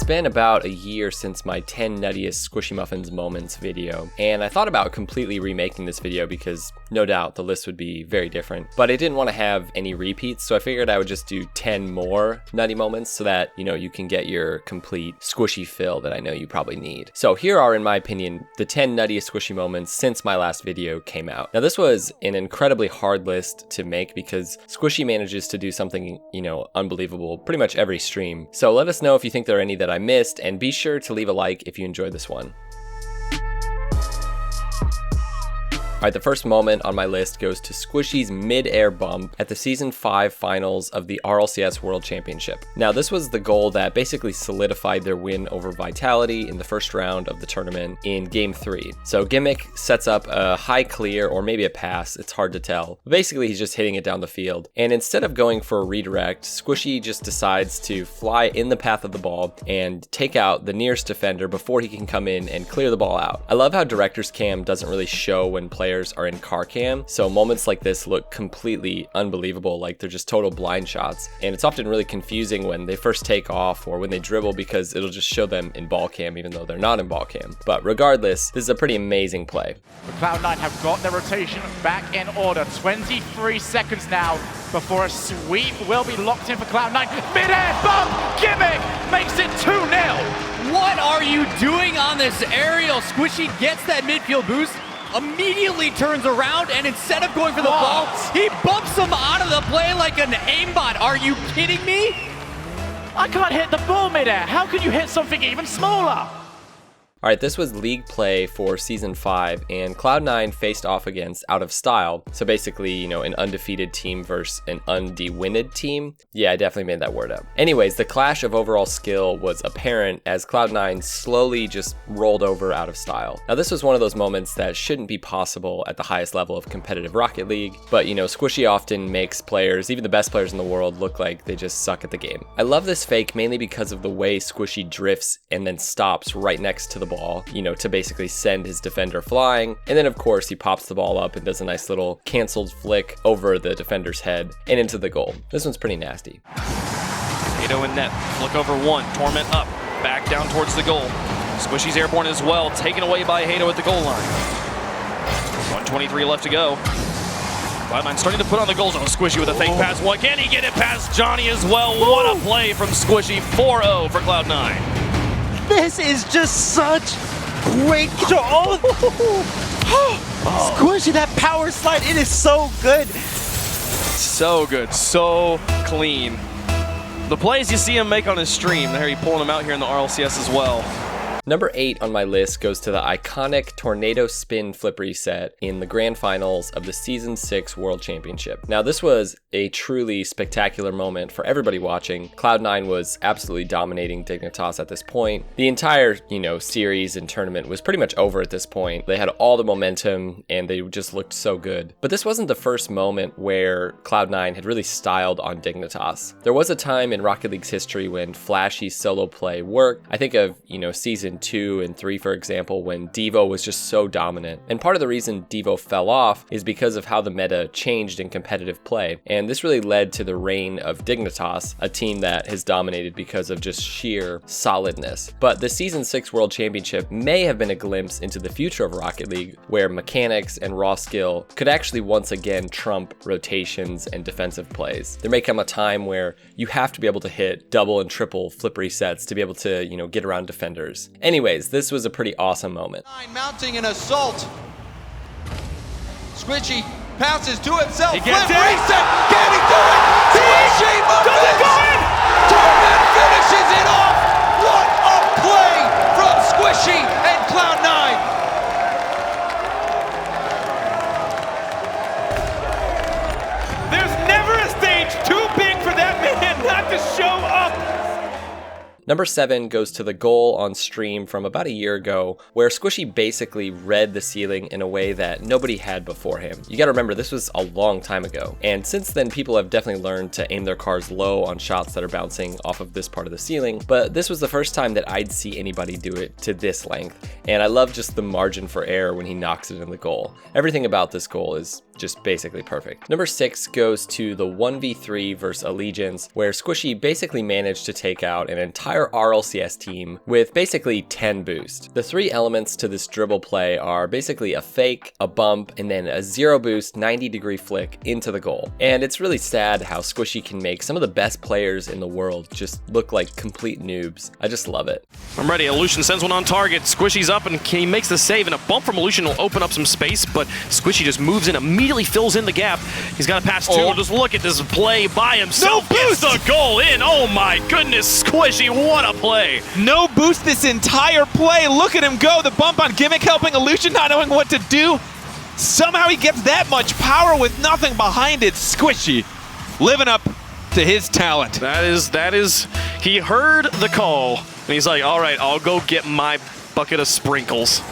been about a year since my 10 nuttiest Squishy Muffinz moments video, and I thought about completely remaking this video because no doubt the list would be very different, but I didn't want to have any repeats, so I figured I would just do 10 more nutty moments so that, you can get your complete squishy fill that I know you probably need. So here are, in my opinion, the 10 nuttiest squishy moments since my last video came out. Now this was an incredibly hard list to make because Squishy manages to do something, unbelievable pretty much every stream. So let us know if you think there are any that I missed, and be sure to leave a like if you enjoyed this one. Alright, the first moment on my list goes to Squishy's mid-air bump at the Season 5 finals of the RLCS World Championship. Now, this was the goal that basically solidified their win over Vitality in the first round of the tournament in Game 3. So Gimmick sets up a high clear, or maybe a pass, it's hard to tell. Basically, he's just hitting it down the field. And instead of going for a redirect, Squishy just decides to fly in the path of the ball and take out the nearest defender before he can come in and clear the ball out. I love how Director's Cam doesn't really show when players are in car cam, so moments like this look completely unbelievable, like they're just total blind shots, and it's often really confusing when they first take off or when they dribble because it'll just show them in ball cam even though they're not in ball cam. But regardless, this is a pretty amazing play. The Cloud9 have got their rotation back in order. 23 seconds now before a sweep will be locked in for Cloud9. Mid-air bump! Gimmick makes it 2-0! What are you doing on this aerial? Squishy gets that midfield boost, immediately turns around, and instead of going for the ball, he bumps him out of the play like an aimbot. Are you kidding me? I can't hit the ball mid-air. How can you hit something even smaller? Alright, this was league play for Season 5, and Cloud9 faced off against Out of Style. So basically, an undefeated team versus an undewinned team. Yeah, I definitely made that word up. Anyways, the clash of overall skill was apparent as Cloud9 slowly just rolled over Out of Style. Now, this was one of those moments that shouldn't be possible at the highest level of competitive Rocket League, but Squishy often makes players, even the best players in the world, look like they just suck at the game. I love this fake mainly because of the way Squishy drifts and then stops right next to the ball, to basically send his defender flying. And then of course he pops the ball up and does a nice little canceled flick over the defender's head and into the goal. This one's pretty nasty. Hato in net, look over one, Torment up, back down towards the goal. Squishy's airborne as well, taken away by Hato at the goal line. 1:23 left to go. Cloud9 starting to put on the goals. Squishy with a fake pass. What, can he get it past Johnny as well? What a play from Squishy. 4-0 for Cloud9. This is just such great control. Squishy, that power slide, it is so good. So good, so clean. The plays you see him make on his stream, there he pulling them out here in the RLCS as well. Number 8 on my list goes to the iconic tornado spin flip reset in the grand finals of the Season 6 World Championship. Now, this was a truly spectacular moment for everybody watching. Cloud9 was absolutely dominating Dignitas at this point. The entire, series and tournament was pretty much over at this point. They had all the momentum and they just looked so good. But this wasn't the first moment where Cloud9 had really styled on Dignitas. There was a time in Rocket League's history when flashy solo play worked. I think of, Season 2 and 3, for example, when Devo was just so dominant. And part of the reason Devo fell off is because of how the meta changed in competitive play. And this really led to the reign of Dignitas, a team that has dominated because of just sheer solidness. But the Season 6 World Championship may have been a glimpse into the future of Rocket League, where mechanics and raw skill could actually once again trump rotations and defensive plays. There may come a time where you have to be able to hit double and triple flip resets to be able to, get around defenders. Anyways, this was a pretty awesome moment. Mounting an assault. Squishy passes to himself. He gets it. Reset. Can he do it? Squishy Muffinz. Torment finishes it off. What a play from Squishy and Cloud9. There's never a stage too big for that man not to show up. Number 7 goes to the goal on stream from about a year ago, where Squishy basically read the ceiling in a way that nobody had before him. You gotta remember, this was a long time ago, and since then people have definitely learned to aim their cars low on shots that are bouncing off of this part of the ceiling, but this was the first time that I'd see anybody do it to this length, and I love just the margin for error when he knocks it in the goal. Everything about this goal is just basically perfect. Number 6 goes to the 1v3 versus Allegiance, where Squishy basically managed to take out an entire RLCS team with basically 10 boost. The 3 elements to this dribble play are basically a fake, a bump, and then a 0 boost 90-degree flick into the goal. And it's really sad how Squishy can make some of the best players in the world just look like complete noobs. I just love it. I'm ready. Illusion sends one on target. Squishy's up and he makes the save, and a bump from Illusion will open up some space, but Squishy just moves in, immediately fills in the gap. He's got a pass too. Just look at this play by himself. No boost! Gets the goal in. Oh my goodness, Squishy, what a play. No boost this entire play. Look at him go. The bump on Gimmick helping Illusion not knowing what to do. Somehow he gets that much power with nothing behind it. Squishy living up to his talent. That is, he heard the call, and he's like, all right, I'll go get my bucket of sprinkles.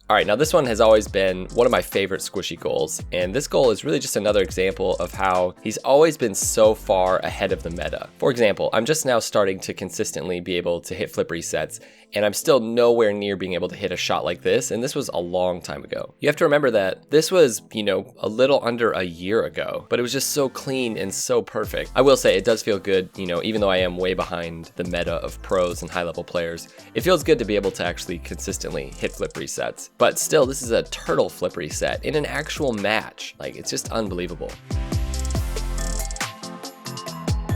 All right, now this one has always been one of my favorite Squishy goals, and this goal is really just another example of how he's always been so far ahead of the meta. For example, I'm just now starting to consistently be able to hit flip resets, and I'm still nowhere near being able to hit a shot like this, and this was a long time ago. You have to remember that this was, a little under a year ago, but it was just so clean and so perfect. I will say it does feel good, even though I am way behind the meta of pros and high-level players, it feels good to be able to actually consistently hit flip resets. But still, this is a turtle flip reset in an actual match. Like, it's just unbelievable.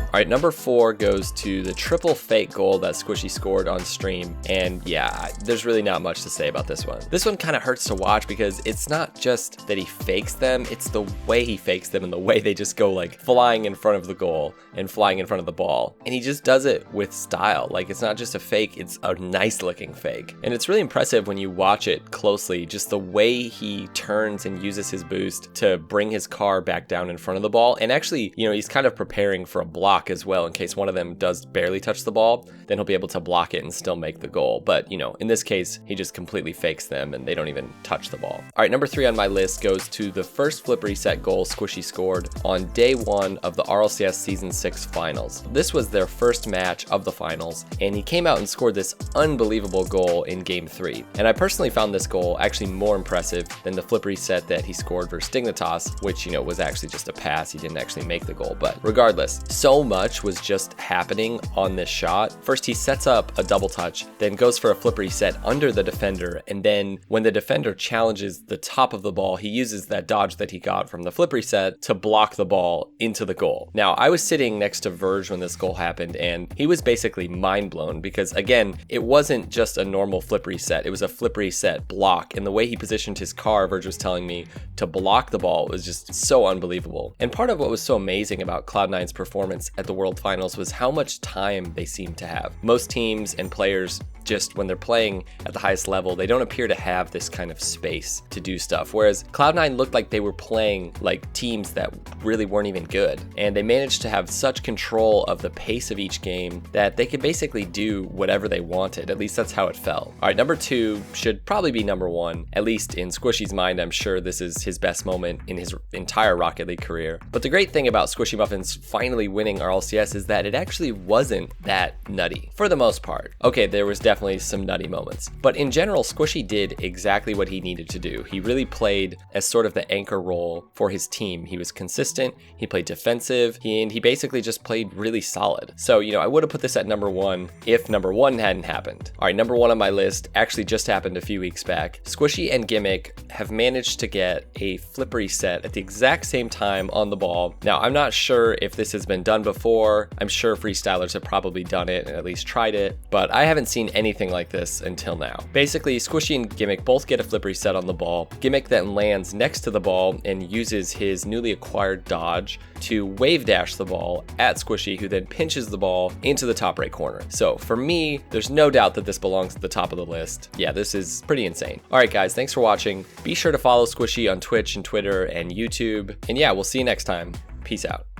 All right, number 4 goes to the triple fake goal that Squishy scored on stream. And yeah, there's really not much to say about this one. This one kind of hurts to watch because it's not just that he fakes them, it's the way he fakes them and the way they just go like flying in front of the goal and flying in front of the ball. And he just does it with style. Like, it's not just a fake, it's a nice looking fake. And it's really impressive when you watch it closely, just the way he turns and uses his boost to bring his car back down in front of the ball. And actually, he's kind of preparing for a block as well in case one of them does barely touch the ball, then he'll be able to block it and still make the goal. But in this case, he just completely fakes them and they don't even touch the ball. All right, number 3 on my list goes to the first flip reset goal Squishy scored on day 1 of the RLCS Season 6 finals. This was their first match of the finals, and he came out and scored this unbelievable goal in game 3. And I personally found this goal actually more impressive than the flip reset that he scored versus Dignitas, which was actually just a pass. He didn't actually make the goal, but regardless, so much was just happening on this shot. First, he sets up a double touch, then goes for a flip reset under the defender, and then when the defender challenges the top of the ball, he uses that dodge that he got from the flip reset to block the ball into the goal. Now, I was sitting next to Verge when this goal happened, and he was basically mind blown because, again, it wasn't just a normal flip reset, it was a flip reset block, and the way he positioned his car, Verge was telling me, to block the ball was just so unbelievable. And part of what was so amazing about Cloud9's performance at the World Finals was how much time they seemed to have. Most teams and players, just when they're playing at the highest level, they don't appear to have this kind of space to do stuff. Whereas Cloud9 looked like they were playing like teams that really weren't even good. And they managed to have such control of the pace of each game that they could basically do whatever they wanted. At least that's how it felt. All right, number 2 should probably be number 1. At least in Squishy's mind, I'm sure this is his best moment in his entire Rocket League career. But the great thing about Squishy Muffinz finally winning RLCS is that it actually wasn't that nutty, for the most part. Okay, there was definitely some nutty moments, but in general, Squishy did exactly what he needed to do. He really played as sort of the anchor role for his team. He was consistent, he played defensive, and he basically just played really solid. So, I would have put this at number 1 if number 1 hadn't happened. All right, number 1 on my list actually just happened a few weeks back. Squishy and Gimmick have managed to get a flip reset at the exact same time on the ball. Now, I'm not sure if this has been done before. I'm sure freestylers have probably done it and at least tried it, but I haven't seen anything like this until now. Basically, Squishy and Gimmick both get a flip reset on the ball. Gimmick then lands next to the ball and uses his newly acquired dodge to wave dash the ball at Squishy, who then pinches the ball into the top right corner. So for me, there's no doubt that this belongs at the top of the list. Yeah, this is pretty insane. All right, guys, thanks for watching. Be sure to follow Squishy on Twitch and Twitter and YouTube. And yeah, we'll see you next time. Peace out.